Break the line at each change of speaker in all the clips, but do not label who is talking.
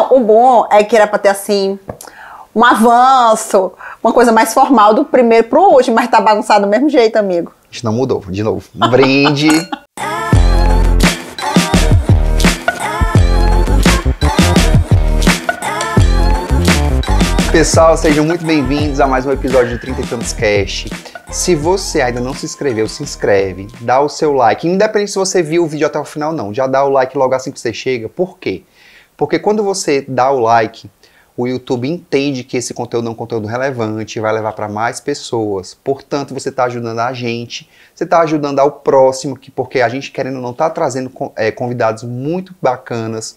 Não, o bom é que era pra ter assim, um avanço, uma coisa mais formal do primeiro pro último, mas tá bagunçado do mesmo jeito, amigo.
A gente não mudou, de novo. Um brinde. Pessoal, sejam muito bem-vindos a mais um episódio do 30 e Tantos Cast. Se você ainda não se inscreveu, se inscreve, dá o seu like. Independente se você viu o vídeo até o final, não. Já dá o like logo assim que você chega. Por quê? Porque quando você dá o like, o YouTube entende que esse conteúdo é um conteúdo relevante, vai levar para mais pessoas. Portanto, você está ajudando a gente, você está ajudando ao próximo, porque a gente, querendo ou não, está trazendo convidados muito bacanas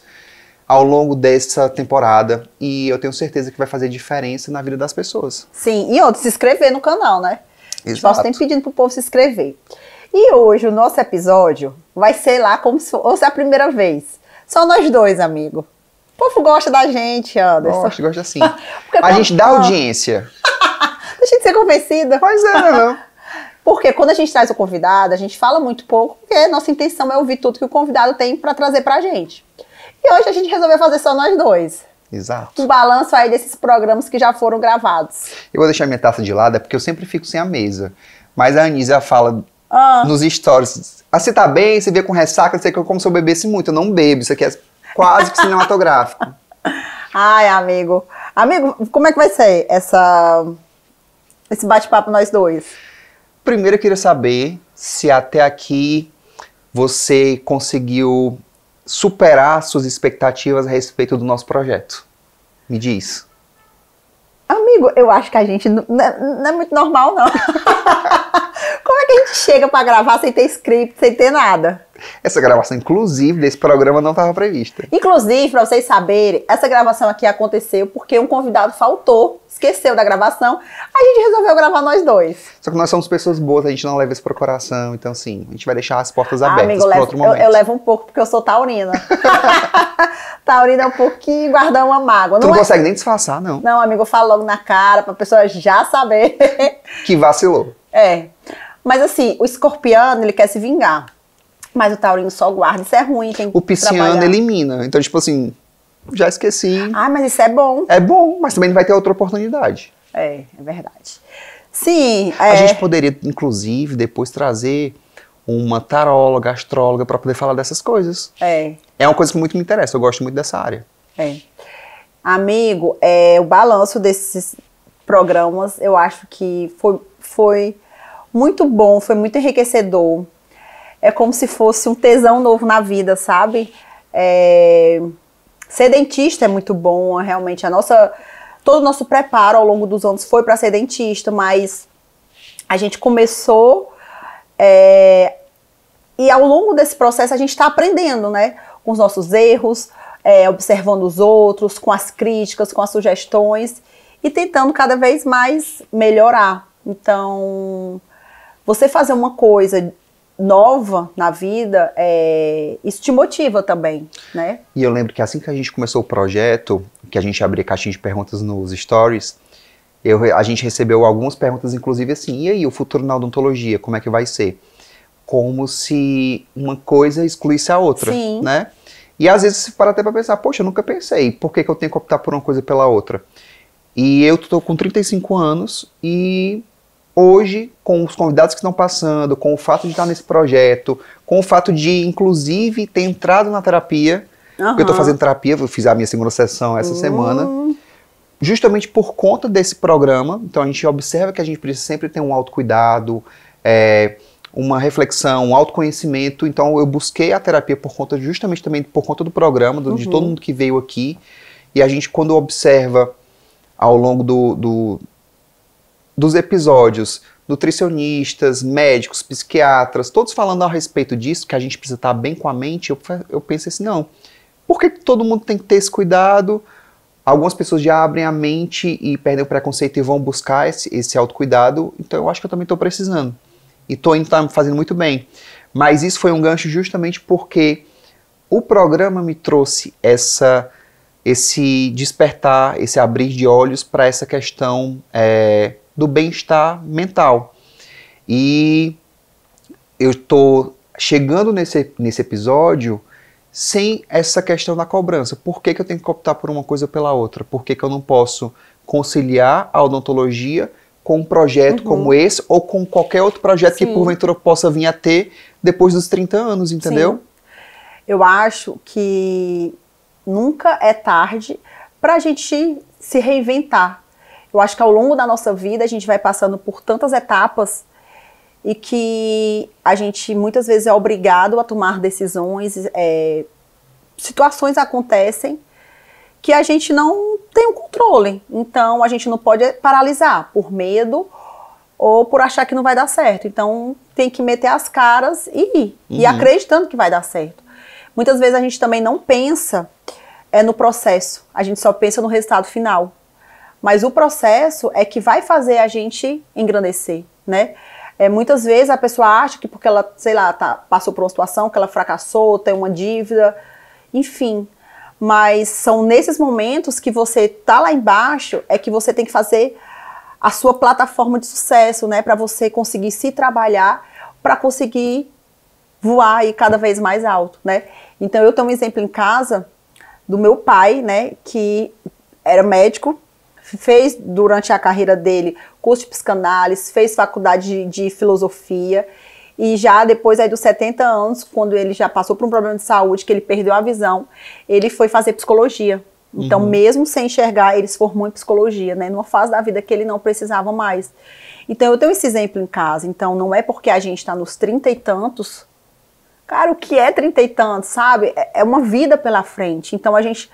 ao longo dessa temporada, e eu tenho certeza que vai fazer diferença na vida das pessoas.
Sim, e outro, se inscrever no canal, né?
Exato.
Posso sempre pedindo pro povo se inscrever. E hoje o nosso episódio vai ser lá como se fosse a primeira vez. Só nós dois, amigo. O povo gosta da gente, Anderson.
Gosta sim. A gente dá audiência.
Deixa de ser convencida.
Pois é, não.
Porque quando a gente traz o convidado, a gente fala muito pouco, porque a nossa intenção é ouvir tudo que o convidado tem para trazer pra gente. E hoje a gente resolveu fazer só nós dois.
Exato.
Um balanço aí desses programas que já foram gravados.
Eu vou deixar minha taça de lado, é porque eu sempre fico sem a mesa. Mas a Anísia fala nos stories, você tá bem, você vê com ressaca, você que eu como se eu bebesse muito. Eu não bebo, isso aqui é quase que cinematográfico.
Ai, amigo. Amigo, como é que vai ser esse bate-papo nós dois?
Primeiro eu queria saber se até aqui você conseguiu superar suas expectativas a respeito do nosso projeto. Me diz.
Amigo, eu acho que a gente não é muito normal, não. Como é que a gente chega pra gravar sem ter script, sem ter nada?
Essa gravação, inclusive, desse programa não estava prevista.
Inclusive, pra vocês saberem, essa gravação aqui aconteceu porque um convidado faltou, esqueceu da gravação, a gente resolveu gravar nós dois.
Só que nós somos pessoas boas, a gente não leva isso pro coração, então assim, a gente vai deixar as portas abertas
amigo,
para outro momento.
Eu levo um pouco porque eu sou taurina. Taurina é um pouquinho guardar uma mágoa.
Tu não consegue nem disfarçar, não.
Não, amigo, eu falo logo na cara pra pessoa já saber.
Que vacilou.
É. Mas assim, o escorpiano, ele quer se vingar. Mas o taurino só guarda, isso é ruim.
O pisciano elimina. Então, tipo assim, já esqueci.
Ah, mas isso é bom.
É bom, mas também vai ter outra oportunidade.
É verdade. Sim.
A gente poderia, inclusive, depois trazer uma taróloga, astróloga, para poder falar dessas coisas. É uma coisa que muito me interessa, eu gosto muito dessa área.
Amigo, o balanço desses programas, eu acho que foi muito bom, foi muito enriquecedor. É como se fosse um tesão novo na vida, sabe? Ser dentista é muito bom, realmente. Todo o nosso preparo ao longo dos anos foi para ser dentista, mas a gente começou e ao longo desse processo a gente está aprendendo, né? Com os nossos erros, observando os outros, com as críticas, com as sugestões e tentando cada vez mais melhorar. Então, você fazer uma coisa nova na vida, isso te motiva também, né?
E eu lembro que assim que a gente começou o projeto, que a gente abria caixinha de perguntas nos stories, a gente recebeu algumas perguntas, inclusive assim, e aí, o futuro na odontologia, como é que vai ser? Como se uma coisa excluísse a outra,
Sim.
Né? E às vezes você para até pra pensar, poxa, eu nunca pensei, por que eu tenho que optar por uma coisa pela outra? E eu tô com 35 anos e hoje, com os convidados que estão passando, com o fato de estar nesse projeto, com o fato de, inclusive, ter entrado na terapia, porque eu tô fazendo terapia, eu fiz a minha segunda sessão essa semana, justamente por conta desse programa. Então a gente observa que a gente precisa sempre ter um autocuidado, uma reflexão, um autoconhecimento. Então eu busquei a terapia justamente também por conta do programa, de todo mundo que veio aqui. E a gente, quando observa ao longo dos episódios, nutricionistas, médicos, psiquiatras, todos falando a respeito disso, que a gente precisa estar bem com a mente, eu pensei assim, não, por que todo mundo tem que ter esse cuidado? Algumas pessoas já abrem a mente e perdem o preconceito e vão buscar esse autocuidado, então eu acho que eu também estou precisando. E estou fazendo muito bem. Mas isso foi um gancho justamente porque o programa me trouxe esse despertar, esse abrir de olhos para essa questão do bem-estar mental. E eu estou chegando nesse episódio sem essa questão da cobrança. Por que eu tenho que optar por uma coisa ou pela outra? Por que eu não posso conciliar a odontologia com um projeto como esse ou com qualquer outro projeto que porventura eu possa vir a ter depois dos 30 anos, entendeu?
Sim. Eu acho que nunca é tarde para a gente se reinventar. Eu acho que ao longo da nossa vida a gente vai passando por tantas etapas e que a gente muitas vezes é obrigado a tomar decisões, situações acontecem que a gente não tem o controle. Então a gente não pode paralisar por medo ou por achar que não vai dar certo. Então tem que meter as caras e ir, e acreditando que vai dar certo. Muitas vezes a gente também não pensa no processo, a gente só pensa no resultado final. Mas o processo é que vai fazer a gente engrandecer, né? Muitas vezes a pessoa acha que porque ela, sei lá, passou por uma situação que ela fracassou, tem uma dívida, enfim. Mas são nesses momentos que você tá lá embaixo, é que você tem que fazer a sua plataforma de sucesso, né? Para você conseguir se trabalhar, para conseguir voar aí cada vez mais alto, né? Então eu tenho um exemplo em casa do meu pai, né? Que era médico, fez durante a carreira dele curso de psicanálise, fez faculdade de filosofia e já depois aí dos 70 anos, quando ele já passou por um problema de saúde, que ele perdeu a visão, ele foi fazer psicologia. Então, mesmo sem enxergar, ele se formou em psicologia, né? Numa fase da vida que ele não precisava mais. Então, eu tenho esse exemplo em casa. Então, não é porque a gente está nos 30 e tantos. Cara, o que é 30 e tantos, sabe? É uma vida pela frente. Então, a gente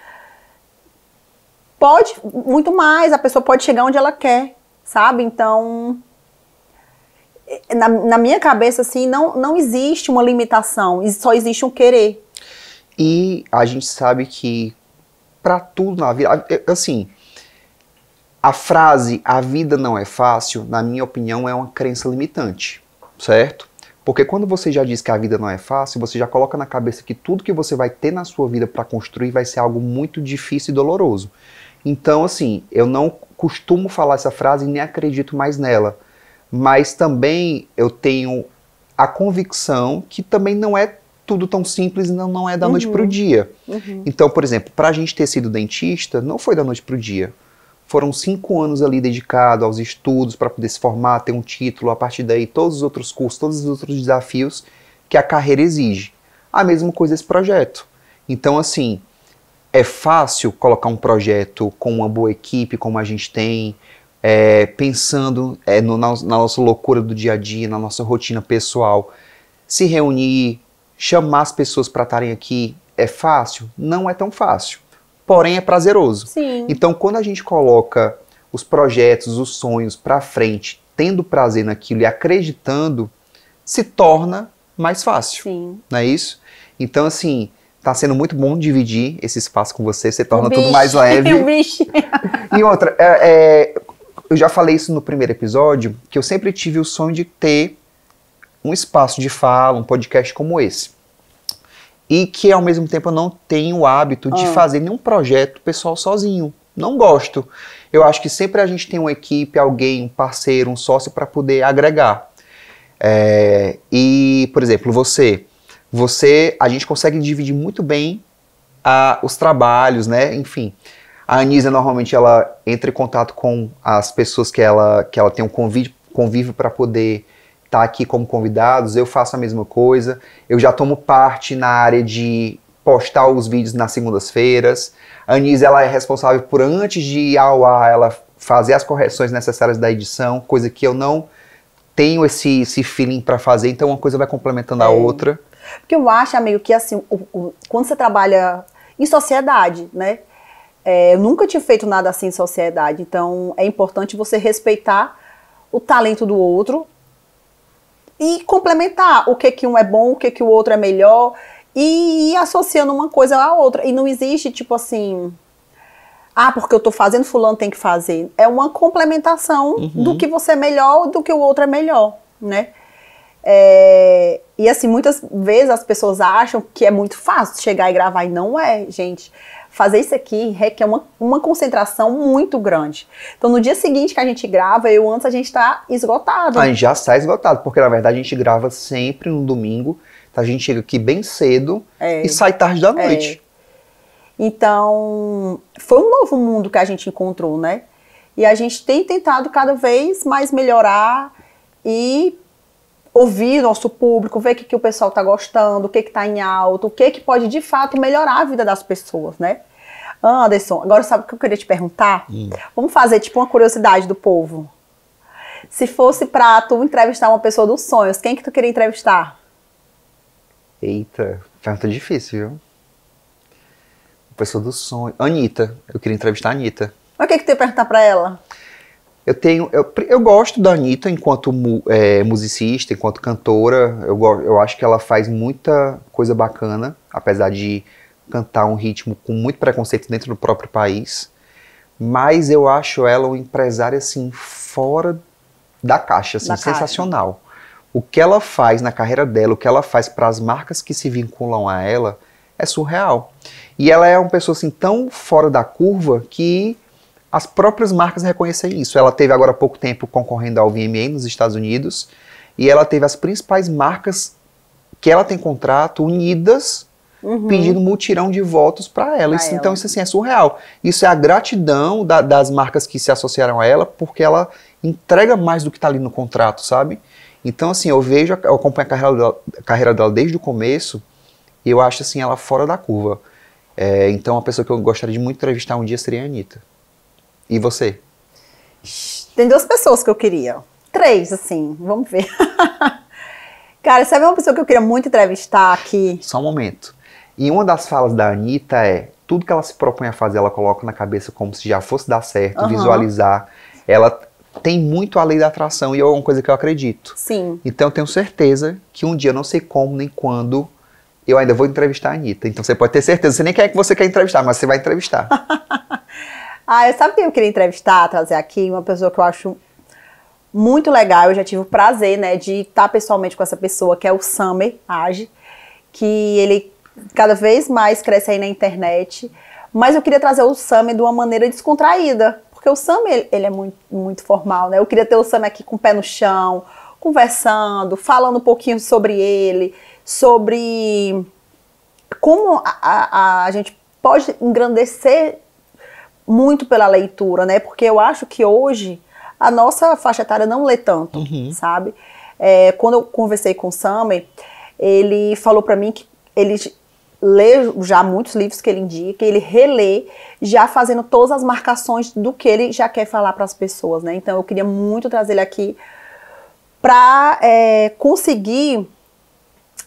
pode muito mais, a pessoa pode chegar onde ela quer, sabe? Então, na minha cabeça, assim, não existe uma limitação, só existe um querer.
E a gente sabe que para tudo na vida, assim, a frase "a vida não é fácil", na minha opinião, é uma crença limitante, certo? Porque quando você já diz que a vida não é fácil, você já coloca na cabeça que tudo que você vai ter na sua vida para construir vai ser algo muito difícil e doloroso. Então, assim, eu não costumo falar essa frase e nem acredito mais nela. Mas também eu tenho a convicção que também não é tudo tão simples e não é da noite para o dia. Então, por exemplo, para a gente ter sido dentista, não foi da noite para o dia. Foram 5 anos ali dedicados aos estudos para poder se formar, ter um título, a partir daí todos os outros cursos, todos os outros desafios que a carreira exige. A mesma coisa esse projeto. Então, assim, é fácil colocar um projeto com uma boa equipe, como a gente tem, pensando na nossa loucura do dia a dia, na nossa rotina pessoal. Se reunir, chamar as pessoas para estarem aqui, é fácil? Não é tão fácil. Porém, é prazeroso.
Sim.
Então, quando a gente coloca os projetos, os sonhos para frente, tendo prazer naquilo e acreditando, se torna mais fácil.
Sim.
Não é isso? Então, assim, tá sendo muito bom dividir esse espaço com você, você torna tudo mais leve. E outra, eu já falei isso no primeiro episódio, que eu sempre tive o sonho de ter um espaço de fala, um podcast como esse. E que, ao mesmo tempo, eu não tenho o hábito de fazer nenhum projeto pessoal sozinho. Não gosto. Eu acho que sempre a gente tem uma equipe, alguém, um parceiro, um sócio para poder agregar. E, por exemplo, a gente consegue dividir muito bem os trabalhos, né? Enfim, a Anísia normalmente ela entra em contato com as pessoas que ela tem um convívio para poder estar aqui como convidados. Eu faço a mesma coisa. Eu já tomo parte na área de postar os vídeos nas segundas-feiras. A Anísia ela é responsável por, antes de ir ao ar, ela fazer as correções necessárias da edição, coisa que eu não tenho esse feeling para fazer, então uma coisa vai complementando a outra.
Porque eu acho, amigo, que assim, quando você trabalha em sociedade, né? Eu nunca tinha feito nada assim em sociedade, então é importante você respeitar o talento do outro e complementar o que um é bom, o que o outro é melhor, e ir associando uma coisa à outra. E não existe, tipo assim, porque eu tô fazendo, fulano tem que fazer. É uma complementação do que você é melhor, do que o outro é melhor, né? E assim, muitas vezes as pessoas acham que é muito fácil chegar e gravar, e não é, gente. Fazer isso aqui requer uma concentração muito grande. Então, no dia seguinte que a gente grava, antes a gente tá esgotado.
A gente já sai esgotado, porque na verdade a gente grava sempre no domingo, A gente chega aqui bem cedo e sai tarde da noite.
Então, foi um novo mundo que a gente encontrou, né? E a gente tem tentado cada vez mais melhorar e ouvir nosso público, ver o que o pessoal está gostando, o que está em alta, o que pode de fato melhorar a vida das pessoas, né? Anderson, agora sabe o que eu queria te perguntar? Vamos fazer tipo uma curiosidade do povo. Se fosse pra tu entrevistar uma pessoa dos sonhos, quem que tu queria entrevistar?
Eita, pergunta difícil, viu? Uma pessoa dos sonhos. Anitta, eu queria entrevistar a Anitta.
O que tu ia perguntar pra ela?
Eu gosto da Anitta enquanto musicista, enquanto cantora. Eu acho que ela faz muita coisa bacana, apesar de cantar um ritmo com muito preconceito dentro do próprio país. Mas eu acho ela uma empresária, assim, fora da caixa, assim, sensacional. O que ela faz na carreira dela, o que ela faz para as marcas que se vinculam a ela, é surreal. E ela é uma pessoa, assim, tão fora da curva que as próprias marcas reconhecem isso. Ela teve agora há pouco tempo concorrendo ao VMA nos Estados Unidos e ela teve as principais marcas que ela tem contrato unidas pedindo mutirão de votos para ela. Então isso assim, é surreal. Isso é a gratidão das marcas que se associaram a ela porque ela entrega mais do que está ali no contrato, sabe? Então assim, eu acompanho a carreira dela desde o começo e eu acho assim, ela fora da curva. Então uma pessoa que eu gostaria de muito entrevistar um dia seria a Anitta. E você?
Tem 2 pessoas que eu queria. 3, assim, vamos ver. Cara, sabe uma pessoa que eu queria muito entrevistar aqui?
Só um momento. E uma das falas da Anitta tudo que ela se propõe a fazer, ela coloca na cabeça como se já fosse dar certo, visualizar. Ela tem muito a lei da atração e é uma coisa que eu acredito.
Sim.
Então eu tenho certeza que um dia, eu não sei como nem quando, eu ainda vou entrevistar a Anitta. Então você pode ter certeza, você nem quer que você quer entrevistar, mas você vai entrevistar.
Sabe quem eu queria entrevistar, trazer aqui? Uma pessoa que eu acho muito legal. Eu já tive o prazer, né, de estar pessoalmente com essa pessoa, que é o Samer Age, que ele cada vez mais cresce aí na internet. Mas eu queria trazer o Samer de uma maneira descontraída, porque o Samer, ele é muito, muito formal, né? Eu queria ter o Samer aqui com o pé no chão, conversando, falando um pouquinho sobre ele, sobre como a gente pode engrandecer muito pela leitura, né? Porque eu acho que hoje a nossa faixa etária não lê tanto, sabe? Quando eu conversei com o Samer, ele falou pra mim que ele lê já muitos livros que ele indica, ele relê, já fazendo todas as marcações do que ele já quer falar para as pessoas, né? Então eu queria muito trazer ele aqui para conseguir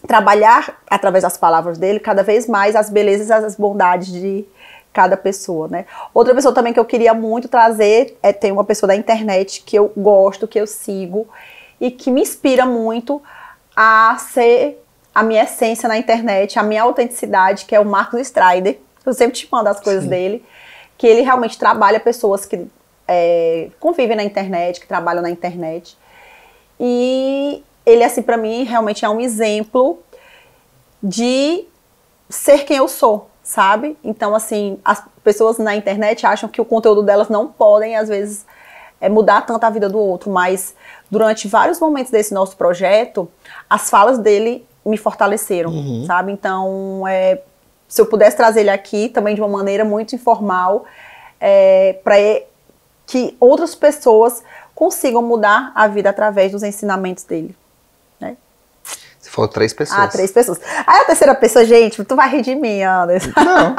trabalhar através das palavras dele cada vez mais as belezas e as bondades de cada pessoa, né? Outra pessoa também que eu queria muito trazer tem uma pessoa da internet que eu gosto, que eu sigo e que me inspira muito a ser a minha essência na internet, a minha autenticidade, que é o Marcos Strider. Eu sempre te mando as coisas dele, que ele realmente trabalha pessoas que convivem na internet, que trabalham na internet. E ele, assim, pra mim, realmente é um exemplo de ser quem eu sou, sabe? Então, assim, as pessoas na internet acham que o conteúdo delas não podem, às vezes, mudar tanto a vida do outro, mas durante vários momentos desse nosso projeto, as falas dele me fortaleceram, sabe? Então, se eu pudesse trazer ele aqui também de uma maneira muito informal, para que outras pessoas consigam mudar a vida através dos ensinamentos dele. Né?
Você falou 3 pessoas.
3 pessoas. Aí a terceira pessoa, gente, tu vai rir de mim, Anderson.
Não.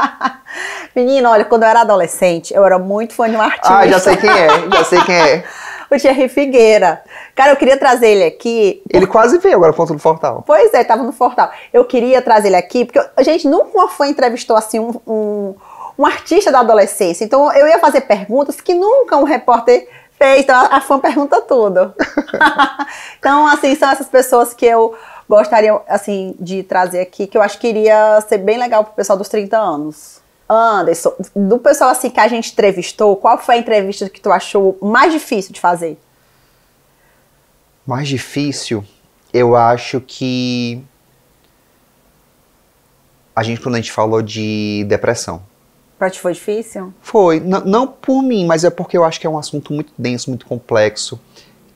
Menino, olha, quando eu era adolescente, eu era muito fã de um artista.
Já sei quem é.
O Thierry Figueira. Cara, eu queria trazer ele aqui.
Ele quase veio agora pro Fortal.
Pois é, tava no Fortal. Eu queria trazer ele aqui, porque a gente nunca uma fã entrevistou assim um artista da adolescência. Então eu ia fazer perguntas que nunca um repórter fez. Então a fã pergunta tudo. Então, assim, são essas pessoas que eu gostaria, assim, de trazer aqui, que eu acho que iria ser bem legal pro pessoal dos 30 anos. Anderson, do pessoal assim que a gente entrevistou, qual foi a entrevista que tu achou mais difícil de fazer?
Mais difícil, eu acho que quando a gente falou de depressão.
Pra ti foi difícil?
Foi, não por mim, mas é porque eu acho que é um assunto muito denso, muito complexo,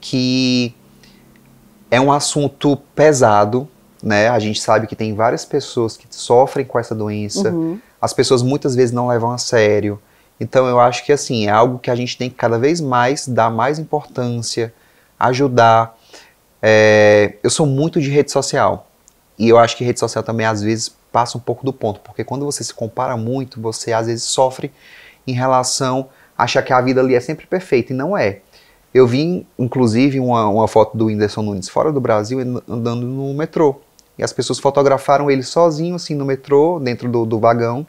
que é um assunto pesado né? A gente sabe que tem várias pessoas que sofrem com essa doença. As pessoas muitas vezes não levam a sério. Então eu acho que assim, é algo que a gente tem que cada vez mais dar mais importância, ajudar. Eu sou muito de rede social. E eu acho que rede social também às vezes passa um pouco do ponto. Porque quando você se compara muito, você às vezes sofre em relação a achar que a vida ali é sempre perfeita. E não é. Eu vi, inclusive, uma foto do Whindersson Nunes fora do Brasil, andando no metrô. E as pessoas fotografaram ele sozinho, assim, no metrô, dentro do vagão.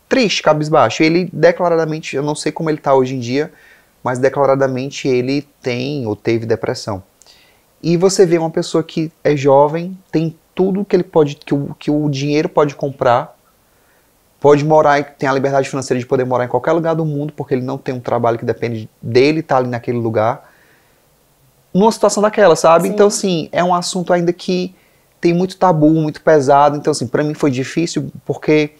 Triste, cabisbaixo. Ele, declaradamente, eu não sei como ele está hoje em dia, mas declaradamente ele tem ou teve depressão. E você vê uma pessoa que é jovem, tem tudo que ele pode, que o dinheiro pode comprar, pode morar, tem a liberdade financeira de poder morar em qualquer lugar do mundo, porque ele não tem um trabalho que depende dele estar ali naquele lugar, numa situação daquela, sabe?
Sim.
Então, assim, é um assunto ainda que tem muito tabu, muito pesado. Então, assim, pra mim foi difícil, porque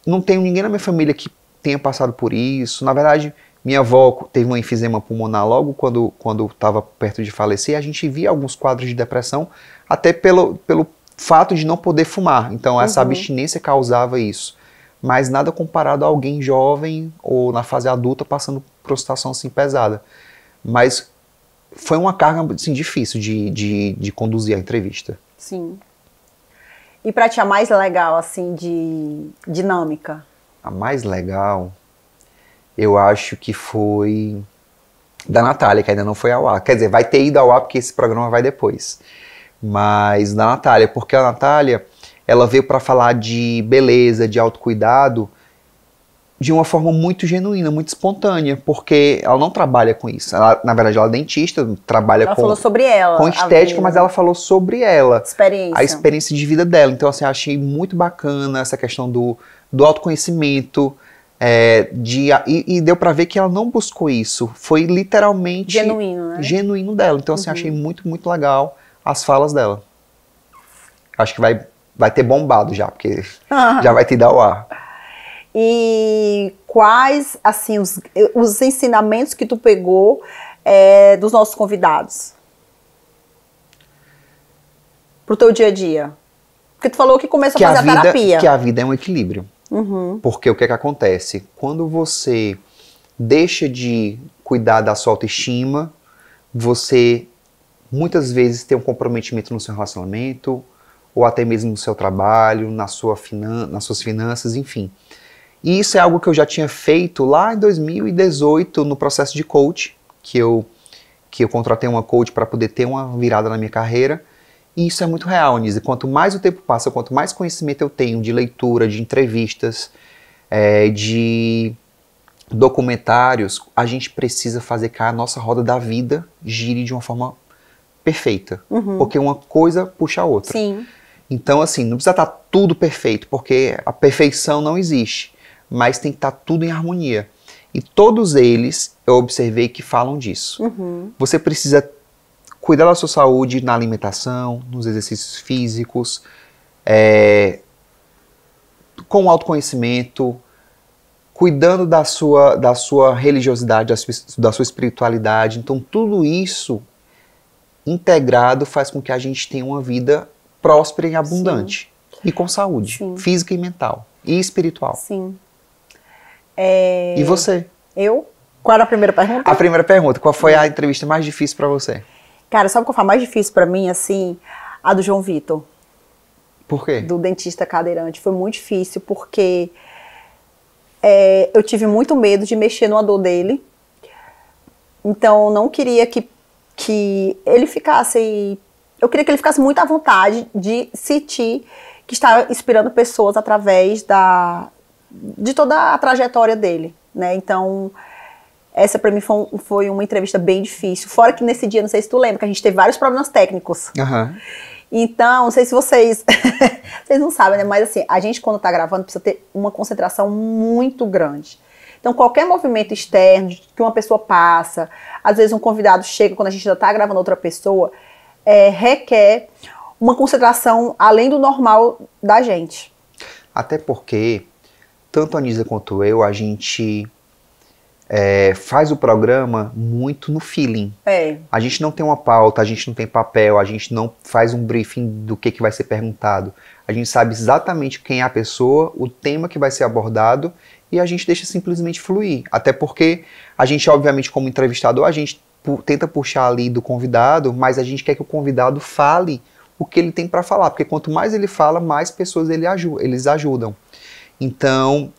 não tenho ninguém na minha família que tenha passado por isso. Na verdade, minha avó teve um enfisema pulmonar logo quando estava perto de falecer. A gente via alguns quadros de depressão, até pelo fato de não poder fumar. Então essa abstinência causava isso. Mas nada comparado a alguém jovem ou na fase adulta passando por uma situação assim pesada. Mas foi uma carga assim, difícil de conduzir a entrevista.
Sim. E pra ti a mais legal, assim, de dinâmica?
A mais legal, eu acho que foi da Natália, que ainda não foi ao ar. Quer dizer, vai ter ido ao ar porque esse programa vai depois. Mas da Natália, porque a Natália, ela veio para falar de beleza, de autocuidado, de uma forma muito genuína, muito espontânea, porque ela não trabalha com isso. Ela, na verdade, ela é dentista, trabalha
Ela falou sobre ela.
com estética, mas ela falou sobre ela.
Experiência.
A experiência de vida dela. Então, assim, achei muito bacana essa questão do autoconhecimento, e deu pra ver que ela não buscou isso. Foi literalmente
genuíno, né?
Genuíno dela. Então, assim, achei muito, muito legal as falas dela. Acho que vai ter bombado já, porque já vai te dar o ar.
E quais, assim, os ensinamentos que tu pegou dos nossos convidados? Pro teu dia a dia. Porque tu falou que começou a fazer a terapia.
Que a vida é um equilíbrio. Porque o que acontece? Quando você deixa de cuidar da sua autoestima, você muitas vezes tem um comprometimento no seu relacionamento, ou até mesmo no seu trabalho, nas suas finanças, enfim. E isso é algo que eu já tinha feito lá em 2018, no processo de coach, que eu contratei uma coach para poder ter uma virada na minha carreira. E isso é muito real, Anísia. Quanto mais o tempo passa, quanto mais conhecimento eu tenho de leitura, de entrevistas, de documentários, a gente precisa fazer que a nossa roda da vida gire de uma forma perfeita. Porque uma coisa puxa a outra.
Sim.
Então, assim, não precisa estar tudo perfeito, porque a perfeição não existe. Mas tem que estar tudo em harmonia. E todos eles, eu observei que falam disso. Você precisa cuidar da sua saúde na alimentação, nos exercícios físicos, com autoconhecimento, cuidando da sua religiosidade, da sua espiritualidade. Então, tudo isso integrado faz com que a gente tenha uma vida próspera e abundante. Sim. E com saúde, sim, física e mental, e espiritual.
Sim.
E você?
Eu? Qual era a primeira pergunta?
A primeira pergunta, qual foi a entrevista mais difícil para você?
Cara, sabe qual foi a mais difícil para mim, assim? A do João Vitor.
Por quê?
Do dentista cadeirante. Foi muito difícil porque eu tive muito medo de mexer numa dor dele. Então, não queria que ele ficasse... Eu queria que ele ficasse muito à vontade de sentir que está inspirando pessoas através de toda a trajetória dele, né? Então, essa pra mim foi uma entrevista bem difícil. Fora que nesse dia, não sei se tu lembra, que a gente teve vários problemas técnicos. Então, não sei se vocês não sabem, né? Mas assim, a gente quando tá gravando precisa ter uma concentração muito grande. Então, qualquer movimento externo que uma pessoa passa, às vezes um convidado chega quando a gente já tá gravando outra pessoa, requer uma concentração além do normal da gente.
Até porque, tanto a Anísia quanto eu, a gente faz o programa muito no feeling.
É.
A gente não tem uma pauta, a gente não tem papel, a gente não faz um briefing do que vai ser perguntado. A gente sabe exatamente quem é a pessoa, o tema que vai ser abordado e a gente deixa simplesmente fluir. Até porque a gente, obviamente, como entrevistador, a gente tenta puxar ali do convidado, mas a gente quer que o convidado fale o que ele tem para falar, porque quanto mais ele fala, mais pessoas eles ajudam. Então,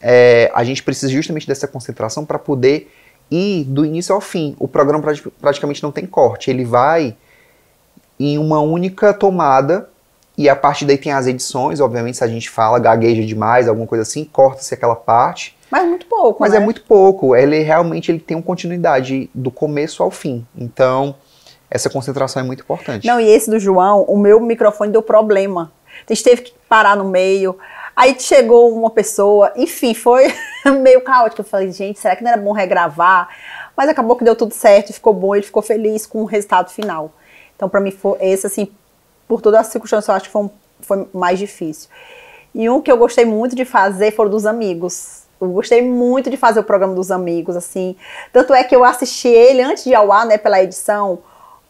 a gente precisa justamente dessa concentração para poder ir do início ao fim. O programa praticamente não tem corte, ele vai em uma única tomada e a partir daí tem as edições, obviamente, se a gente fala, gagueja demais, alguma coisa assim, corta-se aquela parte.
Mas muito pouco,
Mas
né?
é muito pouco, ele tem uma continuidade do começo ao fim. Então, essa concentração é muito importante.
Não, e esse do João, o meu microfone deu problema. A gente teve que parar no meio. Aí chegou uma pessoa, enfim, foi meio caótico. Eu falei, gente, será que não era bom regravar? Mas acabou que deu tudo certo, ficou bom, ele ficou feliz com o resultado final. Então, pra mim, foi esse, assim, por todas as circunstâncias, eu acho que foi mais difícil. E um que eu gostei muito de fazer foram dos amigos. Eu gostei muito de fazer o programa dos amigos, assim. Tanto é que eu assisti ele antes de ir ao ar, né, pela edição,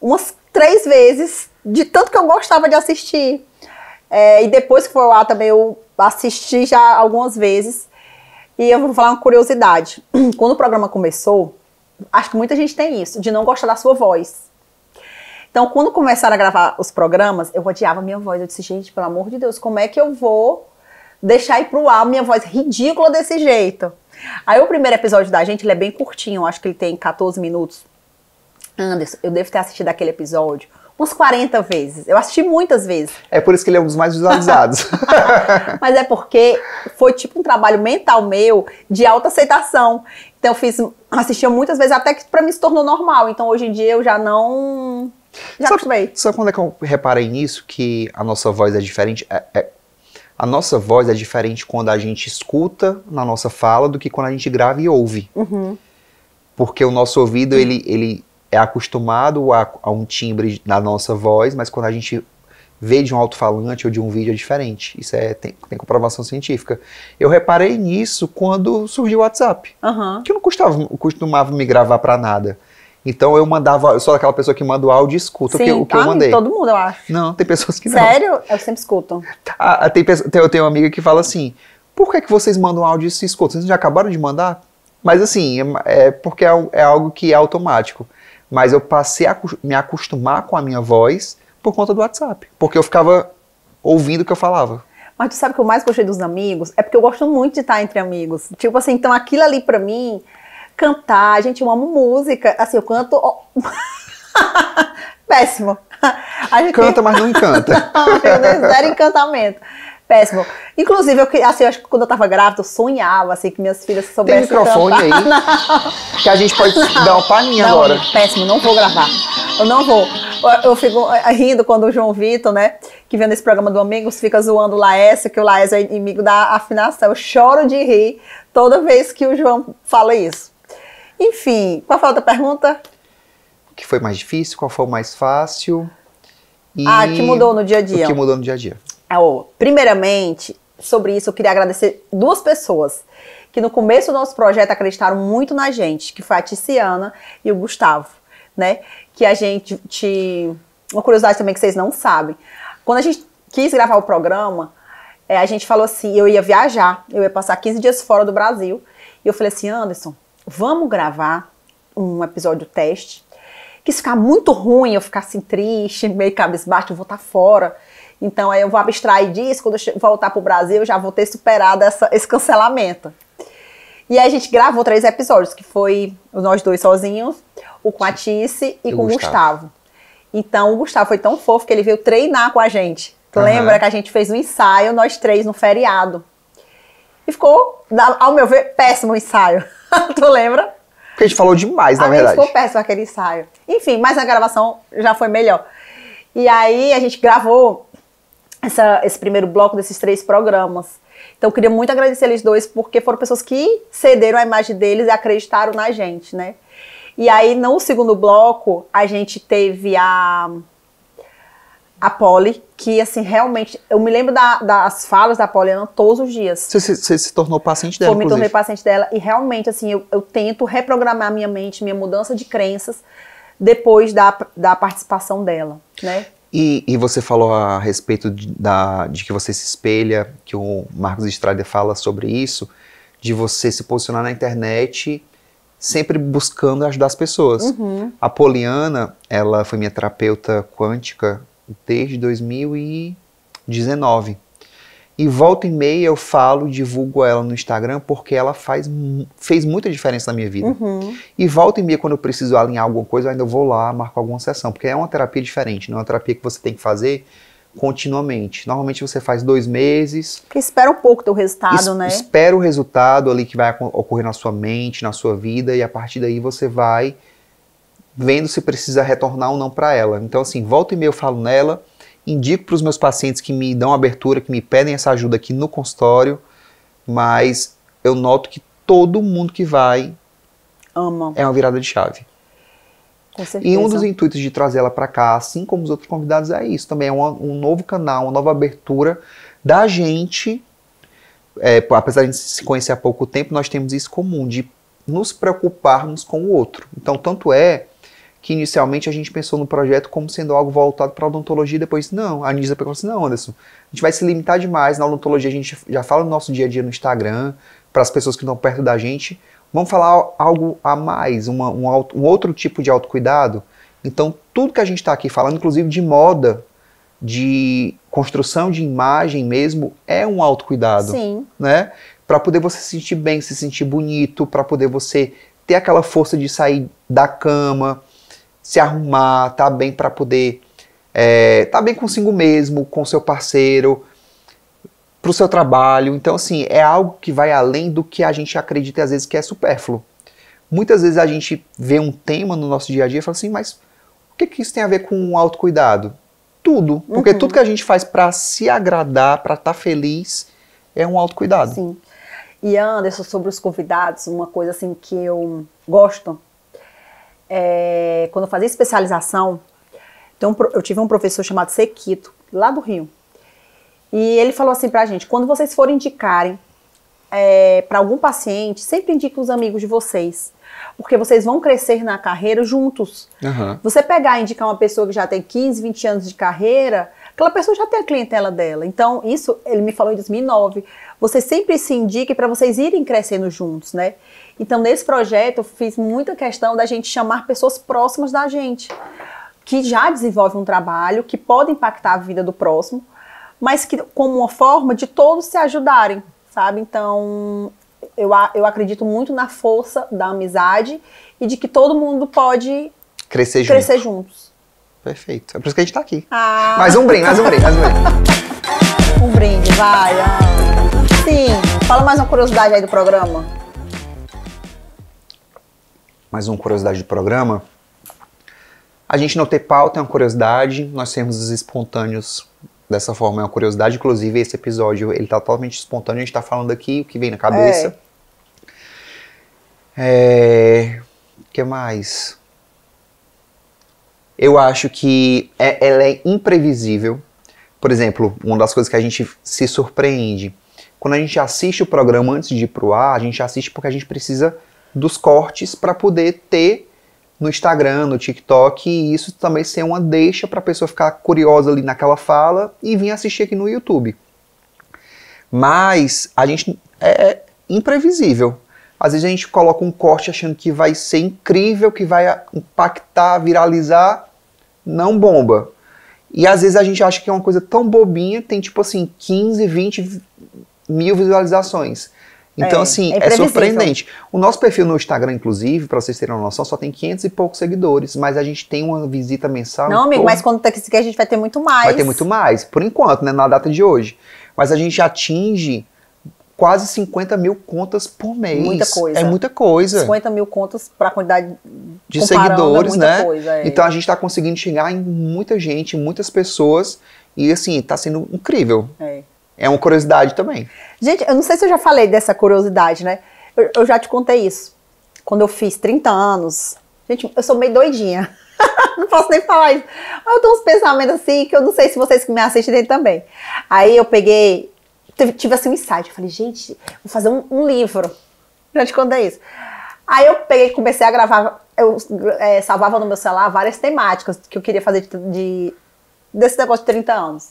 umas 3 vezes, de tanto que eu gostava de assistir. E depois que foi ao ar também, eu assisti já algumas vezes. E eu vou falar uma curiosidade. Quando o programa começou, acho que muita gente tem isso, de não gostar da sua voz. Então, quando começaram a gravar os programas, eu odiava a minha voz. Eu disse, gente, pelo amor de Deus, como é que eu vou deixar ir pro ar minha voz ridícula desse jeito? Aí o primeiro episódio da gente, ele é bem curtinho, acho que ele tem 14 minutos. Anderson, eu devo ter assistido aquele episódio umas 40 vezes. Eu assisti muitas vezes.
É por isso que ele é um dos mais visualizados.
Mas é porque foi tipo um trabalho mental meu de autoaceitação. Então eu assistia muitas vezes, até que pra mim se tornou normal. Então hoje em dia eu já não... Já acostumei.
Sabe quando é que eu reparei nisso? Que a nossa voz é diferente? A nossa voz é diferente quando a gente escuta na nossa fala do que quando a gente grava e ouve.
Uhum.
Porque o nosso ouvido, ele é acostumado a um timbre na nossa voz, mas quando a gente vê de um alto-falante ou de um vídeo é diferente. Isso tem comprovação científica. Eu reparei nisso quando surgiu o WhatsApp.
Uhum.
Que eu não costumava me gravar pra nada. Então eu sou aquela pessoa que manda o áudio e escuta o que eu mandei.
Todo mundo, eu acho.
Não, tem pessoas que não.
Sério? Eu sempre escuto.
Eu tenho uma amiga que fala assim, por que vocês mandam áudio e se escutam? Vocês já acabaram de mandar? Mas assim, porque é algo que é automático. Mas eu passei a me acostumar com a minha voz por conta do WhatsApp. Porque eu ficava ouvindo o que eu falava. Mas
tu sabe o que eu mais gostei dos amigos? É porque eu gosto muito de estar entre amigos. Tipo assim, então aquilo ali pra mim... Cantar, gente, eu amo música. Assim, eu canto... Péssimo.
Canta, mas não encanta.
Meu Deus, zero encantamento. Péssimo. Inclusive, eu acho que quando eu tava grávida, eu sonhava, assim, que minhas filhas soubessem
cantar. Tem microfone aí?
Não.
Que a gente pode dar uma palhinha agora.
Péssimo, não vou gravar. Eu não vou. Eu fico rindo quando o João Vitor, né, que vem nesse programa do Amigos, fica zoando o Laércio, que o Laércio é inimigo da afinação. Eu choro de rir toda vez que o João fala isso. Enfim, qual foi a outra pergunta?
O que foi mais difícil? Qual foi o mais fácil?
O que mudou no dia a dia?
O que mudou no dia a dia.
Primeiramente, sobre isso eu queria agradecer 2 pessoas que no começo do nosso projeto acreditaram muito na gente, que foi a Ticiana e o Gustavo, né? Que a gente uma curiosidade também que vocês não sabem. Quando a gente quis gravar o programa, a gente falou assim, eu ia viajar, eu ia passar 15 dias fora do Brasil, e eu falei assim, Anderson, vamos gravar um episódio teste, que se ficar muito ruim, eu ficar assim triste, meio cabisbaixo, eu vou estar fora. Então aí eu vou abstrair disso, quando eu voltar pro Brasil, eu já vou ter superado esse cancelamento. E aí a gente gravou 3 episódios, que foi nós 2 sozinhos, o com a Tice e com o Gustavo. Então o Gustavo foi tão fofo que ele veio treinar com a gente. Tu lembra que a gente fez um ensaio, nós 3, no feriado. E ficou, ao meu ver, péssimo o ensaio. Tu lembra?
Porque a gente falou demais, na verdade.
Ficou péssimo aquele ensaio. Enfim, mas na gravação já foi melhor. E aí a gente gravou esse primeiro bloco desses 3 programas. Então eu queria muito agradecer eles 2, porque foram pessoas que cederam a imagem deles e acreditaram na gente, né? E aí no segundo bloco a gente teve A Poli, que assim, realmente, eu me lembro das falas da Poliana todos os dias.
Você se tornou paciente dela,
Eu me tornei paciente dela e realmente, assim, eu tento reprogramar minha mente, minha mudança de crenças depois da participação dela, né?
E você falou a respeito de que você se espelha, que o Marcos Estrada fala sobre isso, de você se posicionar na internet sempre buscando ajudar as pessoas.
Uhum.
A Poliana, ela foi minha terapeuta quântica desde 2019. E volta e meia eu falo, divulgo ela no Instagram porque ela fez muita diferença na minha vida.
Uhum.
E volta e meia, quando eu preciso alinhar alguma coisa, eu ainda vou lá, marco alguma sessão. Porque é uma terapia diferente, não é uma terapia que você tem que fazer continuamente. Normalmente você faz 2 meses.
Porque espera um pouco teu resultado, né?
Espera o resultado ali que vai ocorrer na sua mente, na sua vida, e a partir daí você vai vendo se precisa retornar ou não para ela. Então assim, volta e meia eu falo nela, indico para os meus pacientes que me dão abertura, que me pedem essa ajuda aqui no consultório, mas eu noto que todo mundo que vai
ama.
É uma virada de chave.
Com certeza.
E um dos intuitos de trazer ela para cá, assim como os outros convidados, é isso. Também é um novo canal, uma nova abertura da gente. Apesar de a gente se conhecer há pouco tempo, nós temos isso comum, de nos preocuparmos com o outro. Então, tanto é que inicialmente a gente pensou no projeto como sendo algo voltado para a odontologia, e depois, não, a Anísia pensou assim, não, Anderson, a gente vai se limitar demais na odontologia, a gente já fala no nosso dia a dia no Instagram, para as pessoas que estão perto da gente, vamos falar algo a mais, um outro tipo de autocuidado. Então, tudo que a gente está aqui falando, inclusive de moda, de construção de imagem mesmo, é um autocuidado.
Sim.
Né? Para poder você se sentir bem, se sentir bonito, para poder você ter aquela força de sair da cama, se arrumar, tá bem para poder tá bem consigo mesmo, com seu parceiro, pro seu trabalho. Então, assim, é algo que vai além do que a gente acredita às vezes que é supérfluo. Muitas vezes a gente vê um tema no nosso dia a dia e fala assim, mas o que isso tem a ver com o autocuidado? Tudo. Porque tudo que a gente faz para se agradar, para estar feliz, é um autocuidado.
Sim. E Anderson, sobre os convidados, uma coisa assim que eu gosto, quando eu fazia especialização, então eu tive um professor chamado Sequito, lá do Rio, e ele falou assim pra gente, quando vocês forem indicarem para algum paciente, sempre indique os amigos de vocês, porque vocês vão crescer na carreira juntos.
Uhum.
Você pegar e indicar uma pessoa que já tem 15, 20 anos de carreira, aquela pessoa já tem a clientela dela. Então, isso ele me falou em 2009. Você sempre se indique para vocês irem crescendo juntos, né? Então, nesse projeto, eu fiz muita questão da gente chamar pessoas próximas da gente, que já desenvolvem um trabalho, que podem impactar a vida do próximo, mas que como uma forma de todos se ajudarem, sabe? Então, eu acredito muito na força da amizade e de que todo mundo pode crescer juntos.
Perfeito. É por isso que a gente tá aqui.
Ah.
Mais um brinde.
Um brinde, vai. Sim. Fala mais uma curiosidade aí do programa.
Mais uma curiosidade do programa. A gente não ter pauta é uma curiosidade, nós sermos espontâneos dessa forma é uma curiosidade. Inclusive, esse episódio, ele tá totalmente espontâneo, a gente tá falando aqui o que vem na cabeça. O que mais? Eu acho que ela é imprevisível. Por exemplo, uma das coisas que a gente se surpreende, quando a gente assiste o programa antes de ir pro ar, a gente assiste porque a gente precisa dos cortes para poder ter no Instagram, no TikTok, e isso também ser uma deixa para a pessoa ficar curiosa ali naquela fala e vir assistir aqui no YouTube. Mas a gente é imprevisível. Às vezes a gente coloca um corte achando que vai ser incrível, que vai impactar, viralizar, não bomba. E às vezes a gente acha que é uma coisa tão bobinha, tem tipo assim 15, 20 mil visualizações. Então assim, é surpreendente. O nosso perfil no Instagram, inclusive, para vocês terem uma noção, só tem 500 e poucos seguidores, mas a gente tem uma visita mensal.
Não, amigo, mas quando tá aqui a gente vai ter muito mais.
Vai ter muito mais, por enquanto, né, na data de hoje. Mas a gente atinge quase 50 mil contas por mês.
Muita coisa.
É muita coisa.
50 mil contas para a quantidade
de seguidores, né?
Coisa,
Então a gente está conseguindo chegar em muita gente, muitas pessoas, e assim, tá sendo incrível. É uma curiosidade também.
Gente, eu não sei se eu já falei dessa curiosidade, né? Eu já te contei isso. Quando eu fiz 30 anos, gente, eu sou meio doidinha. Não posso nem falar isso. Mas eu tenho uns pensamentos assim que eu não sei se vocês que me assistem também. Aí eu peguei, tive assim um insight. Eu falei, gente, vou fazer um livro. Já te contei isso. Aí eu peguei e comecei a gravar. Eu salvava no meu celular várias temáticas que eu queria fazer desse negócio de 30 anos.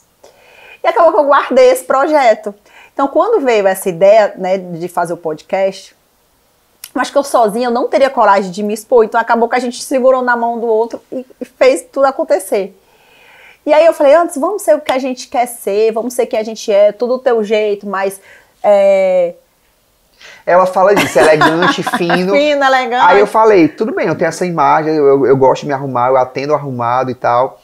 E acabou que eu guardei esse projeto. Então, quando veio essa ideia, né, de fazer o podcast, acho que eu sozinha eu não teria coragem de me expor. Então, acabou que a gente segurou na mão do outro e fez tudo acontecer. E aí eu falei, antes, vamos ser o que a gente quer ser, vamos ser quem a gente é, tudo do teu jeito, mas...
Ela fala disso, elegante, fino.
Fino, elegante.
Aí eu falei, tudo bem, eu tenho essa imagem, eu gosto de me arrumar, eu atendo arrumado e tal.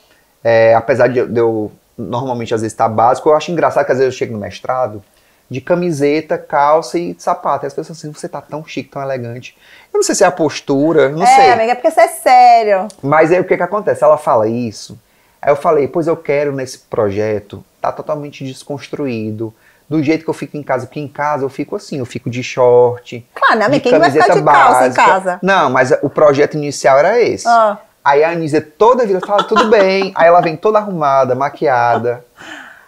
Apesar de eu normalmente às vezes estar básico, eu acho engraçado que às vezes eu chego no mestrado de camiseta, calça e sapato. E as pessoas assim, você tá tão chique, tão elegante. Eu não sei se é a postura, não sei.
Amiga, é porque você é sério.
Mas aí o que acontece? Ela fala isso, aí eu falei, pois eu quero nesse projeto, tá totalmente desconstruído, do jeito que eu fico em casa, porque em casa eu fico assim, eu fico de short,
claro, né, amiga?
de
Quem vai ficar
camiseta
de calça
básica.
em casa?
Não, mas o projeto inicial era esse. Aí a Anísia toda vida fala, tudo bem. Aí ela vem toda arrumada, maquiada.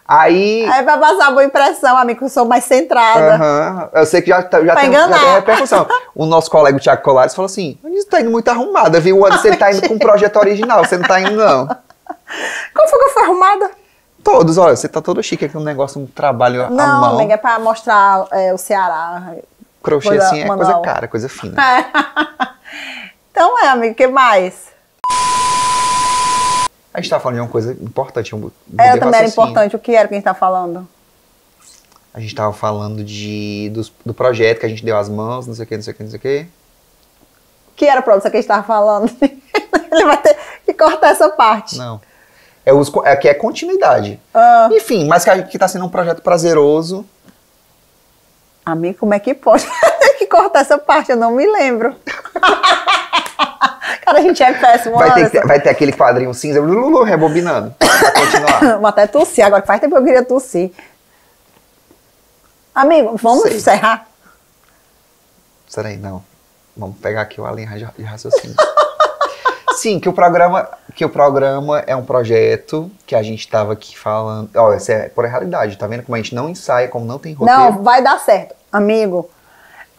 Aí
vai passar boa impressão, amigo, que eu sou mais centrada.
Eu sei que já tem repercussão. O nosso colega, o Thiago Colares, falou assim, a Anísia tá indo muito arrumada, viu? O Anderson tá indo com um projeto original, você não tá indo, não.
Como foi que eu fui arrumada?
Todos, olha, você tá todo chique aqui, um negócio, um trabalho à mão.
Não, amiga, é pra mostrar o Ceará.
Crochê
coisa
assim é
manual.
coisa cara, coisa fina.
Então amigo, o que mais?
A gente tava falando de uma coisa importante.
Também era importante. O que era que a gente tá falando?
A gente tava falando do projeto que a gente deu as mãos, não sei o que, não sei o que, não sei o que.
O que era pra você que a gente tava falando? Ele vai ter que cortar essa parte.
Não. Aqui é continuidade. Enfim, mas que tá sendo um projeto prazeroso.
Amigo, como é que pode? Ter que cortar essa parte, eu não me lembro. Cara, a gente é péssimo.
Vai ter aquele quadrinho cinza, rebobinando, pra continuar.
Vou até tossir, agora faz tempo que eu queria tossir. Amigo, vamos encerrar?
Peraí, não. Vamos pegar aqui a linha de raciocínio. Sim, que o programa é um projeto que a gente tava aqui falando. Ó, isso é por realidade, tá vendo como a gente não ensaia, como não tem roteiro?
Não, vai dar certo, amigo.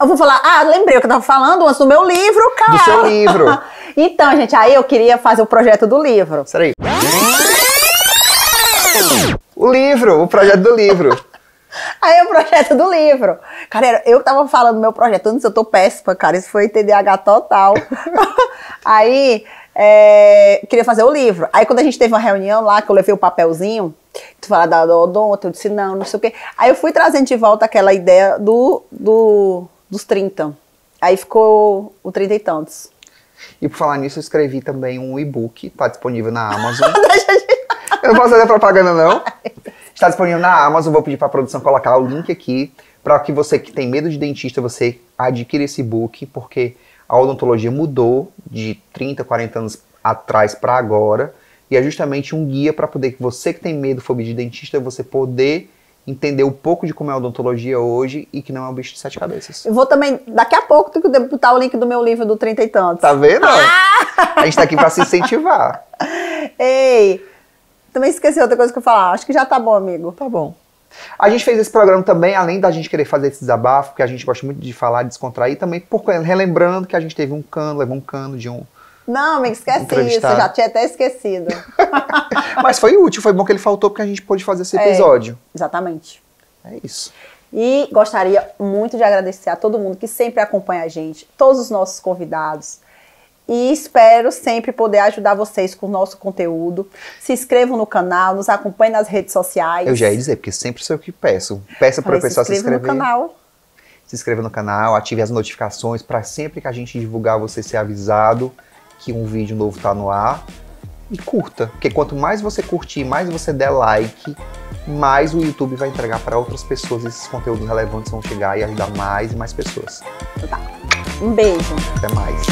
Eu vou falar, lembrei o que eu tava falando antes do meu livro, cara.
Do seu livro.
Então, gente, aí eu queria fazer o projeto do livro.
Peraí. O projeto do livro.
Aí o projeto do livro. Cara, eu tava falando do meu projeto, antes eu tô péssima, cara, isso foi TDAH total. Aí, queria fazer o livro. Aí quando a gente teve uma reunião lá, que eu levei o papelzinho, tu fala da odonto, eu disse não sei o quê. Aí eu fui trazendo de volta aquela ideia dos 30. Aí ficou o 30 e tantos.
E por falar nisso, eu escrevi também um e-book, tá disponível na Amazon. Eu não posso fazer propaganda, não. Está disponível na Amazon, vou pedir para a produção colocar o link aqui, para que você que tem medo de dentista, você adquira esse e-book, porque a odontologia mudou de 30, 40 anos atrás para agora, e é justamente um guia para poder que você que tem medo, fobia de dentista, você poder entender um pouco de como é a odontologia hoje e que não é um bicho de 7 cabeças.
Eu vou também, daqui a pouco, tu que botar o link do meu livro do 30 e tantos.
Tá vendo? A gente tá aqui para se incentivar.
Ei, também esqueci outra coisa que eu ia falar. Acho que já tá bom, amigo.
Tá bom. A gente fez esse programa também, além da gente querer fazer esse desabafo, porque a gente gosta muito de falar, de descontrair, também relembrando que a gente teve levou um cano de um...
Não, amigo, esquece isso, eu já tinha até esquecido.
Mas foi útil, foi bom que ele faltou, porque a gente pôde fazer esse episódio.
Exatamente.
É isso.
E gostaria muito de agradecer a todo mundo que sempre acompanha a gente, todos os nossos convidados. E espero sempre poder ajudar vocês com o nosso conteúdo. Se inscrevam no canal, nos acompanhem nas redes sociais.
Eu já ia dizer, porque sempre sou eu que peço. Peça para o pessoal se inscrever.
No canal.
Se inscreva no canal, ative as notificações para sempre que a gente divulgar você ser avisado que um vídeo novo tá no ar. E curta, porque quanto mais você curtir, mais você der like, mais o YouTube vai entregar para outras pessoas. Esses conteúdos relevantes vão chegar e ajudar mais e mais pessoas.
Tá. Um beijo.
Até mais.